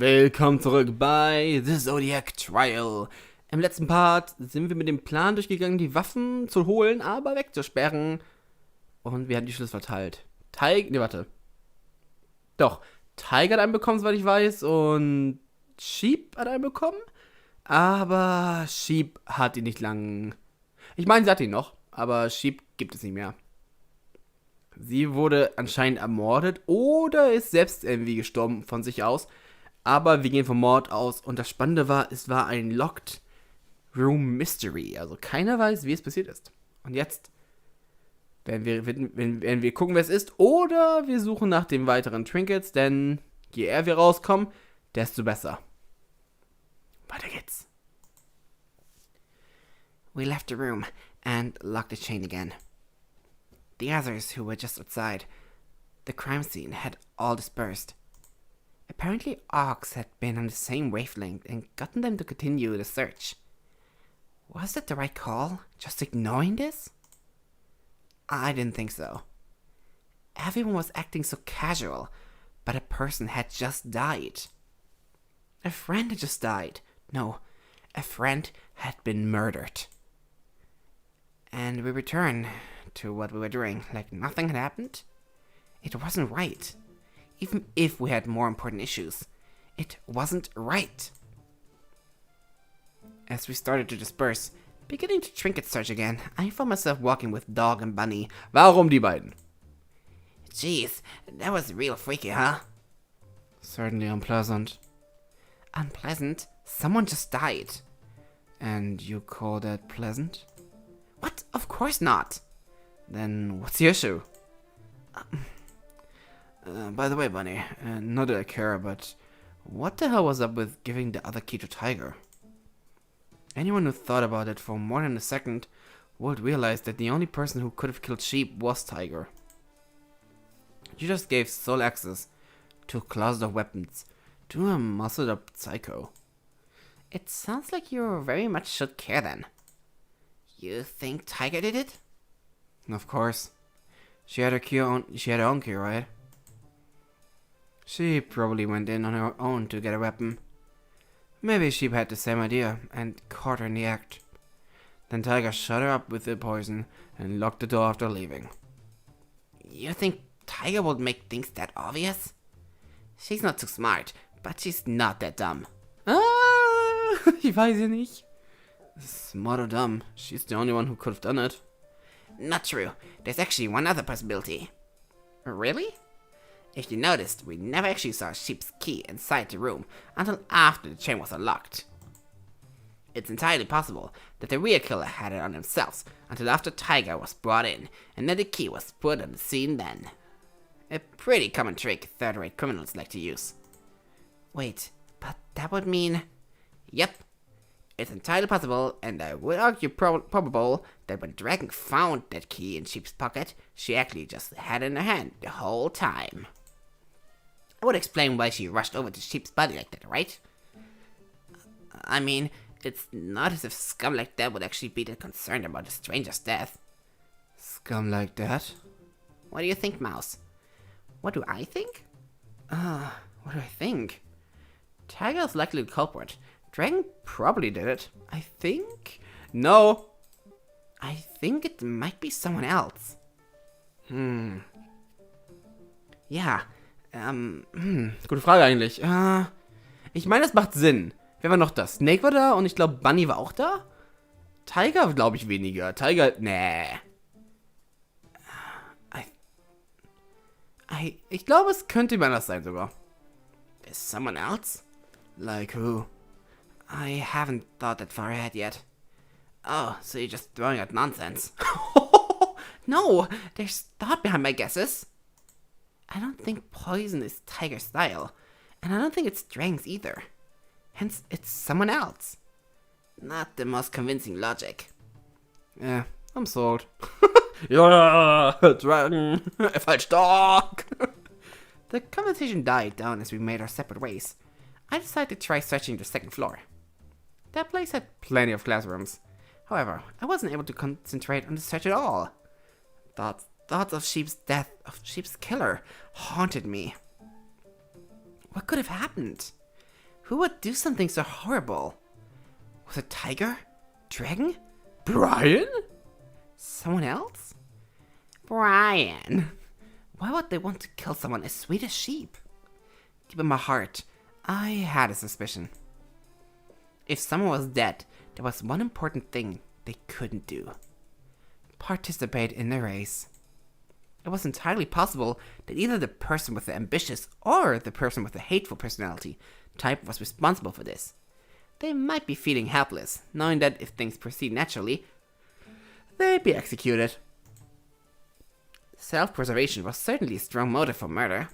Willkommen zurück bei The Zodiac Trial. Im letzten Part sind wir mit dem Plan durchgegangen, die Waffen zu holen, aber wegzusperren. Und wir haben die Schlüssel verteilt. Tiger hat einen bekommen, soweit ich weiß, und Sheep hat einen bekommen. Aber Sheep hat ihn nicht lang. Ich meine, sie hat ihn noch, aber Sheep gibt es nicht mehr. Sie wurde anscheinend ermordet oder ist selbst irgendwie gestorben von sich aus. Aber wir gehen vom Mord aus. Und das Spannende war, es war ein Locked Room Mystery. Also keiner weiß, wie es passiert ist. Und jetzt werden wir gucken, wer es ist. Oder wir suchen nach den weiteren Trinkets. Denn je eher wir rauskommen, desto besser. Weiter geht's. We left the room and locked the chain again. The others who were just outside the crime scene had all dispersed. Apparently, Ox had been on the same wavelength and gotten them to continue the search. Was that the right call? Just ignoring this? I didn't think so. Everyone was acting so casual, but a person had just died. A friend had just died. No, a friend had been murdered. And we returned to what we were doing, like nothing had happened. It wasn't right. Even if we had more important issues, it wasn't right. As we started to disperse, beginning to trinket search again, I found myself walking with Dog and Bunny. Warum die beiden? Jeez, that was real freaky, huh? Certainly unpleasant. Unpleasant? Someone just died. And you call that pleasant? What? Of course not. Then what's the issue? By the way, Bunny, not that I care, but what the hell was up with giving the other key to Tiger? Anyone who thought about it for more than a second would realize that the only person who could have killed Sheep was Tiger. You just gave sole access to a closet of weapons to a muscled up psycho. It sounds like you very much should care then. You think Tiger did it? Of course. She had her own key, right? She probably went in on her own to get a weapon. Maybe Sheep had the same idea and caught her in the act. Then Tiger shut her up with the poison and locked the door after leaving. You think Tiger would make things that obvious? She's not too smart, but she's not that dumb. Ich weiß ja nicht. Smart or dumb, she's the only one who could have done it. Not true. There's actually one other possibility. Really? If you noticed, we never actually saw Sheep's key inside the room until after the chain was unlocked. It's entirely possible that the real killer had it on themselves until after Tiger was brought in, and then the key was put on the scene then. A pretty common trick third-rate criminals like to use. Wait, but that would mean... Yep. It's entirely possible, and I would argue probable, that when Dragon found that key in Sheep's pocket, she actually just had it in her hand the whole time. I would explain why she rushed over to Sheep's body like that, right? I mean, it's not as if scum like that would actually be that concerned about a stranger's death. Scum like that? What do you think, Mouse? What do I think? What do I think? Tiger's likely the culprit. Dragon probably did it. I think? No. I think it might be someone else. Ja, gute Frage eigentlich. Ich meine, es macht Sinn. Wer war noch da? Snake war da und ich glaube, Bunny war auch da? Tiger glaube ich weniger. Tiger, nee. Ich glaube, es könnte jemand anders sein sogar. Is someone else? Like who? I haven't thought that far ahead yet. Oh, so you're just throwing out nonsense. No, there's thought behind my guesses. I don't think poison is Tiger's style, and I don't think it's Dragon's either. Hence, it's someone else. Not the most convincing logic. Yeah, I'm sold. Ja, Dragon, falsch Dog. The conversation died down as we made our separate ways. I decided to try searching the second floor. That place had plenty of classrooms. However, I wasn't able to concentrate on the search at all. Thoughts of Sheep's death, of Sheep's killer, haunted me. What could have happened? Who would do something so horrible? Was it tiger? Dragon? Brian? Someone else? Brian. Why would they want to kill someone as sweet as sheep? Deep in my heart, I had a suspicion. If someone was dead, there was one important thing they couldn't do. Participate in the race. It was entirely possible that either the person with the ambitious or the person with the hateful personality type was responsible for this. They might be feeling helpless, knowing that if things proceed naturally, they'd be executed. Self-preservation was certainly a strong motive for murder.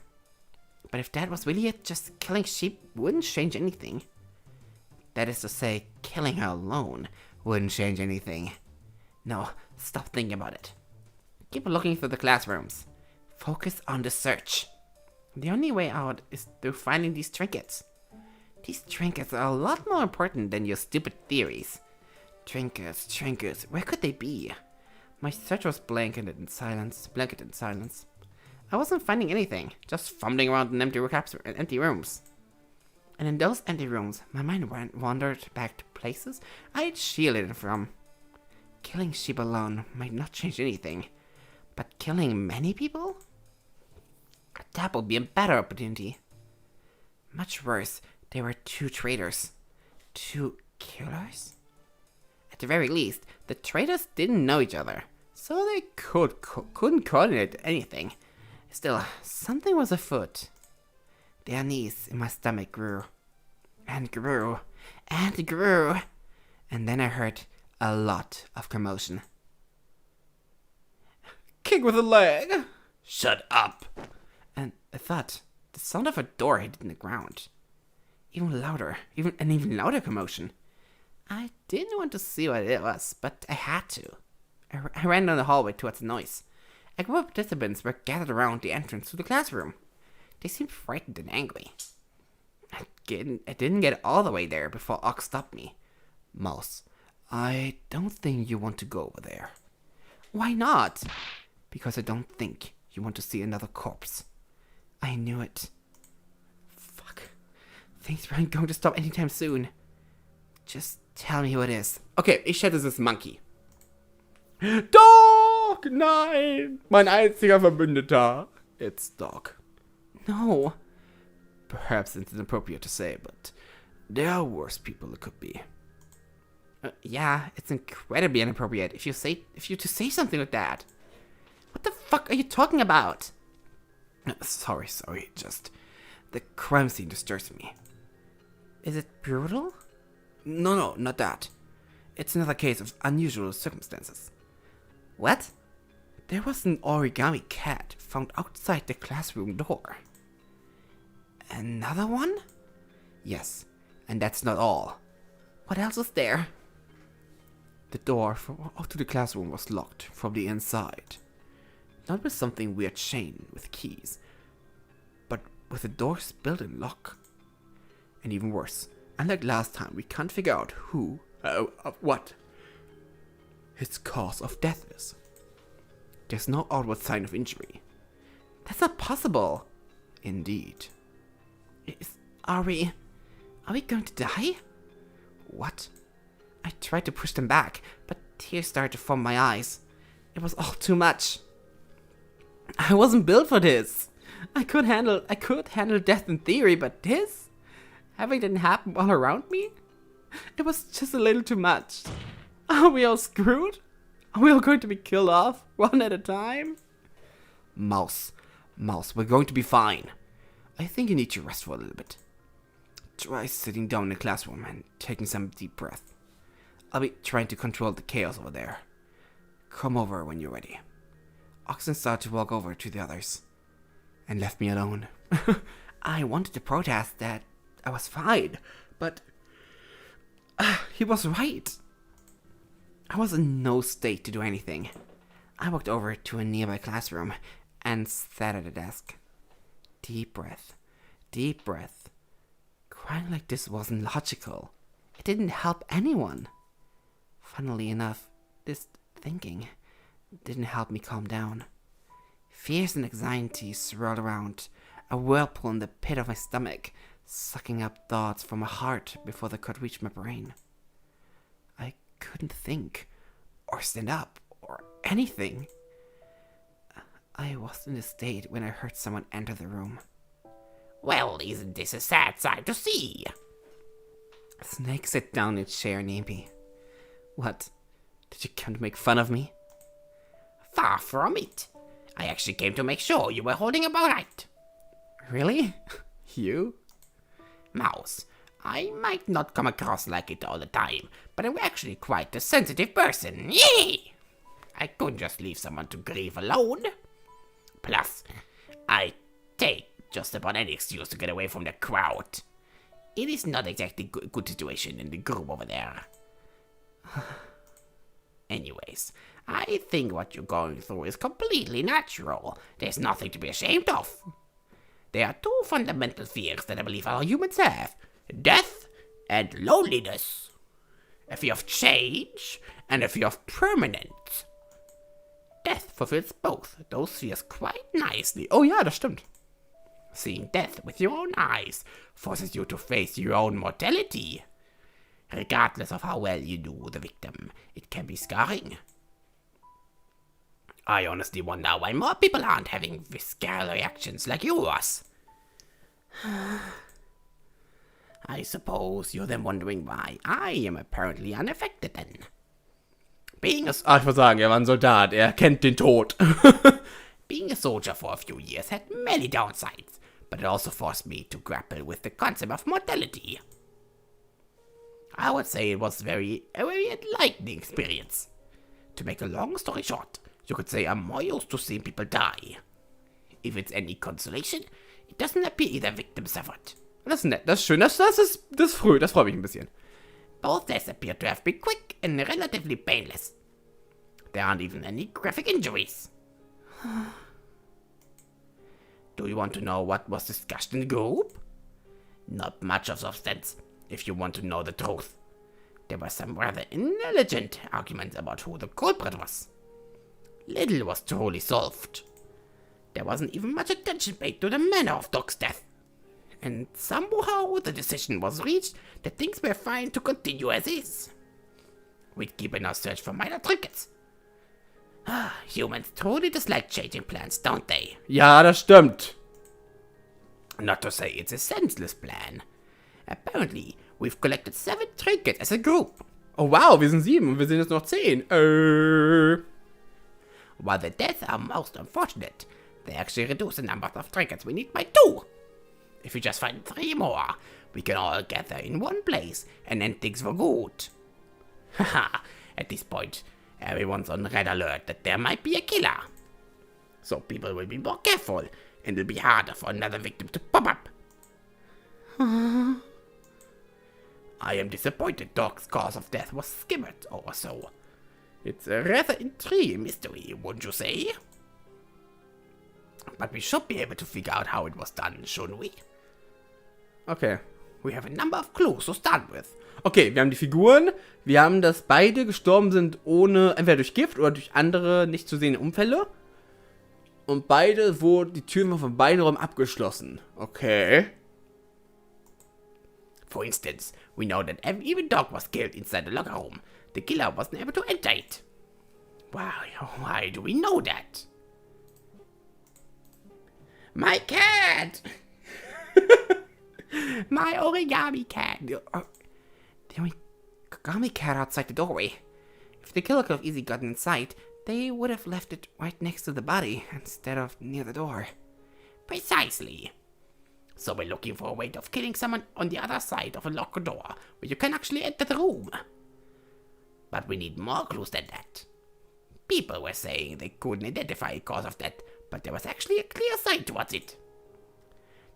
But if that was really it, just killing sheep wouldn't change anything. That is to say, killing her alone wouldn't change anything. No, stop thinking about it. Keep looking through the classrooms. Focus on the search. The only way out is through finding these trinkets. These trinkets are a lot more important than your stupid theories. Trinkets, where could they be? My search was blanketed in silence. I wasn't finding anything, just fumbling around in empty rooms. And in those empty rooms, my mind wandered back to places I had shielded it from. Killing sheep alone might not change anything, but killing many people? That would be a better opportunity. Much worse, there were 2 traitors. 2 killers? At the very least, the traitors didn't know each other, so they couldn't coordinate anything. Still, something was afoot. The unease in my stomach grew. And grew. And grew. And then I heard a lot of commotion. Kick with a leg! Shut up! And I thought, the sound of a door hit in the ground. Even louder commotion. I didn't want to see what it was, but I had to. I ran down the hallway towards the noise. A group of participants were gathered around the entrance to the classroom. They seemed frightened and angry. I didn't get all the way there before Ox stopped me. Mouse, I don't think you want to go over there. Why not? Because I don't think you want to see another corpse. I knew it. Fuck. Things weren't going to stop anytime soon. Just tell me who it is. Okay, ich schätze, es ist Monkey. Dog! Nein! Mein einziger Verbündeter. It's Dog. No. Perhaps it's inappropriate to say, but there are worse people it could be. Yeah, it's incredibly inappropriate if you to say something like that. What the fuck are you talking about? Sorry, just the crime scene disturbs me. Is it brutal? No, not that. It's another case of unusual circumstances. What? There was an origami cat found outside the classroom door. Another one? Yes, and that's not all. What else was there? The door to the classroom was locked from the inside. Not with something weird chain with keys, but with the door's built-in lock. And even worse, unlike last time, we can't figure out what his cause of death is. There's no outward sign of injury. That's not possible. Indeed. Are we going to die? What? I tried to push them back, but tears started to form my eyes. It was all too much. I wasn't built for this. I could handle death in theory, but this? Everything happened all around me? It was just a little too much. Are we all screwed? Are we all going to be killed off, one at a time? Mouse, we're going to be fine. I think you need to rest for a little bit. Try sitting down in the classroom and taking some deep breath. I'll be trying to control the chaos over there. Come over when you're ready. Oxen started to walk over to the others and left me alone. I wanted to protest that I was fine, but he was right. I was in no state to do anything. I walked over to a nearby classroom and sat at a desk. Deep breath. Crying like this wasn't logical. It didn't help anyone. Funnily enough, this thinking didn't help me calm down. Fears and anxiety swirled around, a whirlpool in the pit of my stomach, sucking up thoughts from my heart before they could reach my brain. I couldn't think, or stand up, or anything. I was in a state when I heard someone enter the room. Well, isn't this a sad sight to see? Snake sat down in a chair near me. What? Did you come to make fun of me? Far from it. I actually came to make sure you were holding up all right. Really? You? Mouse, I might not come across like it all the time, but I'm actually quite a sensitive person. Yay! I couldn't just leave someone to grieve alone. Plus, I take just about any excuse to get away from the crowd. It is not exactly a good situation in the group over there. Anyways, I think what you're going through is completely natural. There's nothing to be ashamed of. There are two fundamental fears that I believe all humans have: death and loneliness. A fear of change and a fear of permanence. Death fulfills both those fears quite nicely. Oh ja, das stimmt. Seeing death with your own eyes forces you to face your own mortality. Regardless of how well you do the victim, it can be scarring. I honestly wonder why more people aren't having visceral reactions like yours. I suppose you're then wondering why I am apparently unaffected then. Being a, Ich würde sagen, er war ein Soldat. Er kennt den Tod. being a soldier for a few years had many downsides, but it also forced me to grapple with the concept of mortality. I would say it was a very enlightening experience. To make a long story short, you could say I'm more used to seeing people die. If it's any consolation, it doesn't appear the victim suffered. Das ist nett, das ist schön, das freut mich ein bisschen. Both deaths appear to have been quick and relatively painless. There aren't even any graphic injuries. Do you want to know what was discussed in the group? Not much of substance, if you want to know the truth. There were some rather intelligent arguments about who the culprit was. Little was truly solved. There wasn't even much attention paid to the manner of Doc's death. And somehow the decision was reached that things were fine to continue as is. We'd keep in our search for minor trinkets. Humans truly dislike changing plans, don't they? Ja, das stimmt. Not to say it's a senseless plan. Apparently, we've collected 7 trinkets as a group. Oh wow, wir sind 7 und wir sind jetzt noch 10. While the deaths are most unfortunate, they actually reduce the number of trinkets we need by 2. If we just find 3 more, we can all gather in one place and end things for good. Haha, at this point, everyone's on red alert that there might be a killer. So people will be more careful, and it'll be harder for another victim to pop up. I am disappointed Doc's cause of death was skimmed or so. It's a rather intriguing mystery, wouldn't you say? But we should be able to figure out how it was done, shouldn't we? Okay. We have a number of clues to start with. Okay, wir haben die Figuren. Wir haben, dass beide gestorben sind ohne, entweder durch Gift oder durch andere nicht zu sehende Unfälle. Und beide wurden, die Türen von beiden Räumen abgeschlossen. Okay. For instance, we know that even Doc was killed inside the locker room. The killer wasn't able to enter it. Why do we know that? My cat! My origami cat! The origami cat outside the doorway. If the killer could have easily gotten inside, they would have left it right next to the body instead of near the door. Precisely. So we're looking for a way of killing someone on the other side of a locked door, where you can actually enter the room. But we need more clues than that. People were saying they couldn't identify a cause of death, but there was actually a clear sign towards it.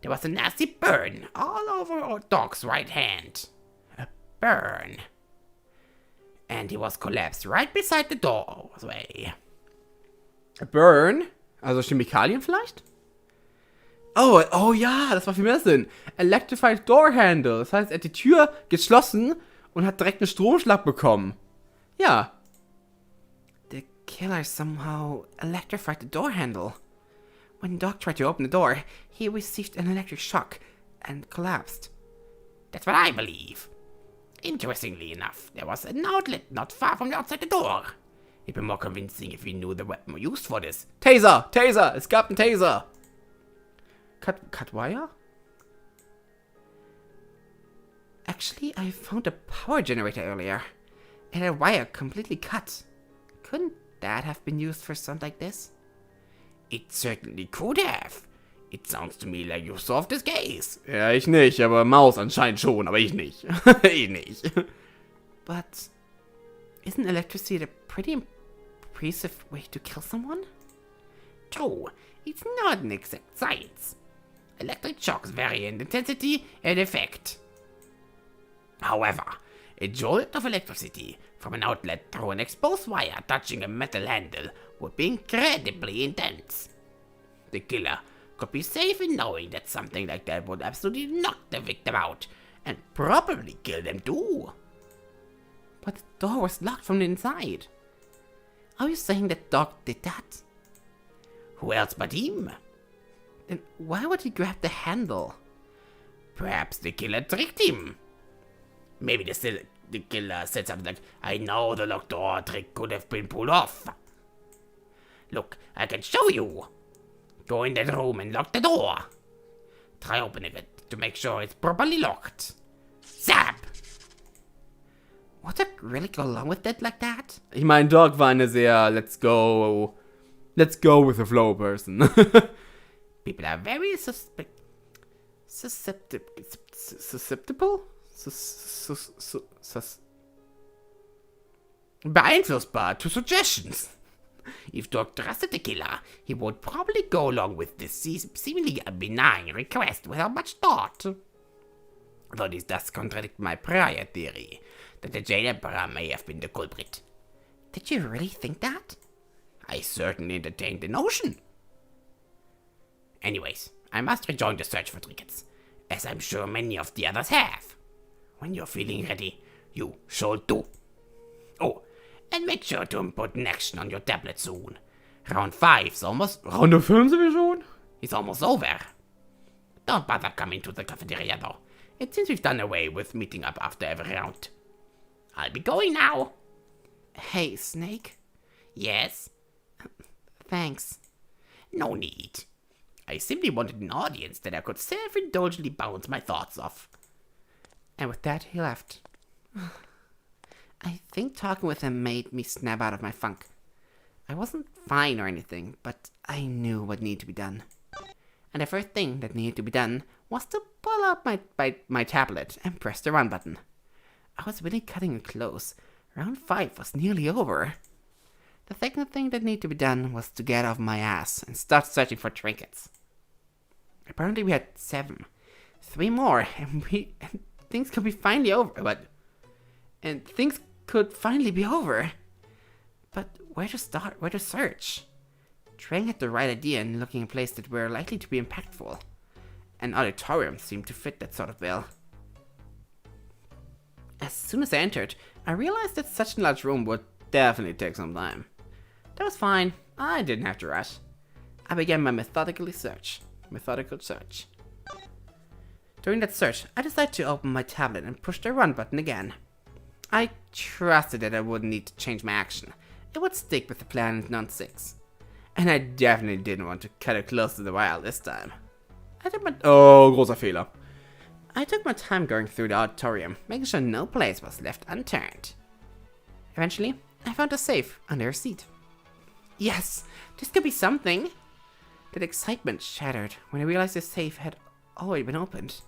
There was a nasty burn all over our dog's right hand. A burn. And he was collapsed right beside the doorway. A burn? Also Chemikalien vielleicht? Oh ja, das macht viel mehr Sinn. Electrified Door Handle. Das heißt, er hat die Tür geschlossen und hat direkt einen Stromschlag bekommen. Ja. The killer somehow electrified the door handle. When Doc tried to open the door, he received an electric shock. and collapsed. That's what I believe. Interestingly enough, there was an outlet not far from outside the door. It'd be more convincing if we knew the weapon we used for this. Taser! Taser! Es gab einen Taser! Cut wire? Actually, I found a power generator earlier. It had a wire completely cut. Couldn't that have been used for something like this? It certainly could have. It sounds to me like you solved this case. Ja, ich nicht, aber Maus anscheinend schon, aber ich nicht. Ich nicht. But isn't electricity a pretty impressive way to kill someone? True, it's not an exact science. Electric shocks vary in intensity and effect. However, a jolt of electricity from an outlet through an exposed wire touching a metal handle would be incredibly intense. The killer could be safe in knowing that something like that would absolutely knock the victim out and probably kill them too. But the door was locked from the inside. Are you saying that dog did that? Who else but him? Then why would he grab the handle? Perhaps the killer tricked him. Maybe the killer said something like, I know the locked door trick could have been pulled off. Look, I can show you. Go in that room and lock the door. Try opening it to make sure it's properly locked. Zap! Would that really go along with that like that? Ich meine, Dog war eine sehr let's go with the flow person. People are very susceptible? Beeinflussbar to suggestions. If Dog trusted the killer, he would probably go along with this seemingly benign request without much thought. Though this does contradict my prior theory that the Jade Emperor may have been the culprit. Did you really think that? I certainly entertained the notion. Anyways, I must rejoin the search for trinkets, as I'm sure many of the others have. When you're feeling ready, you shall do. Oh, and make sure to input an action on your tablet soon. Round 5's almost... Runde 5 sind wir schon? It's almost over. Don't bother coming to the cafeteria though. It seems we've done away with meeting up after every round. I'll be going now. Hey, Snake? Yes? Thanks. No need. I simply wanted an audience that I could self-indulgently bounce my thoughts off. And with that, he left. I think talking with him made me snap out of my funk. I wasn't fine or anything, but I knew what needed to be done. And the first thing that needed to be done was to pull out my tablet and press the run button. I was really cutting it close. Round 5 was nearly over. The second thing that needed to be done was to get off my ass and start searching for trinkets. Apparently we had 7. 3 more, and things could be finally over, things could finally be over. But where to start? Where to search? Trang had the right idea in looking in places that were likely to be impactful. An auditorium seemed to fit that sort of bill. As soon as I entered, I realized that such a large room would definitely take some time. That was fine. I didn't have to rush. I began my methodical search. During that search, I decided to open my tablet and push the run button again. I trusted that I wouldn't need to change my action. It would stick with the plan in round 6. And I definitely didn't want to cut it close to the wire this time. Großer Fehler. I took my time going through the auditorium, making sure no place was left unturned. Eventually, I found a safe under a seat. Yes, this could be something. That excitement shattered when I realized the safe had already been opened.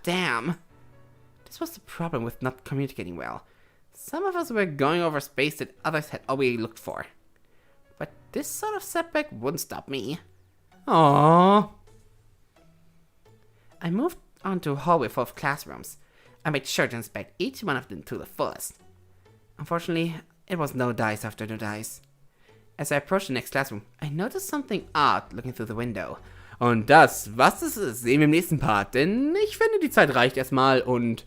Damn. This was the problem with not communicating well. Some of us were going over space that others had already looked for. But this sort of setback wouldn't stop me. Aww. I moved onto a hallway full of classrooms. I made sure to inspect each one of them to the fullest. Unfortunately, it was no dice after no dice. As I approached the next classroom, I noticed something odd looking through the window. Und was das ist, sehen wir im nächsten Part, denn ich finde, die Zeit reicht erstmal und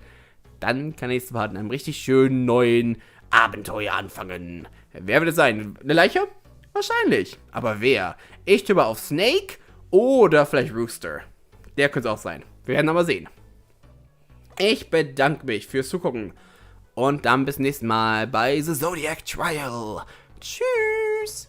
dann kann der nächste Part in einem richtig schönen neuen Abenteuer anfangen. Wer wird es sein? Eine Leiche? Wahrscheinlich. Aber wer? Ich tippe auf Snake oder vielleicht Rooster. Der könnte es auch sein. Wir werden aber sehen. Ich bedanke mich fürs Zugucken. Und dann bis nächstes Mal bei The Zodiac Trial. Tschüss.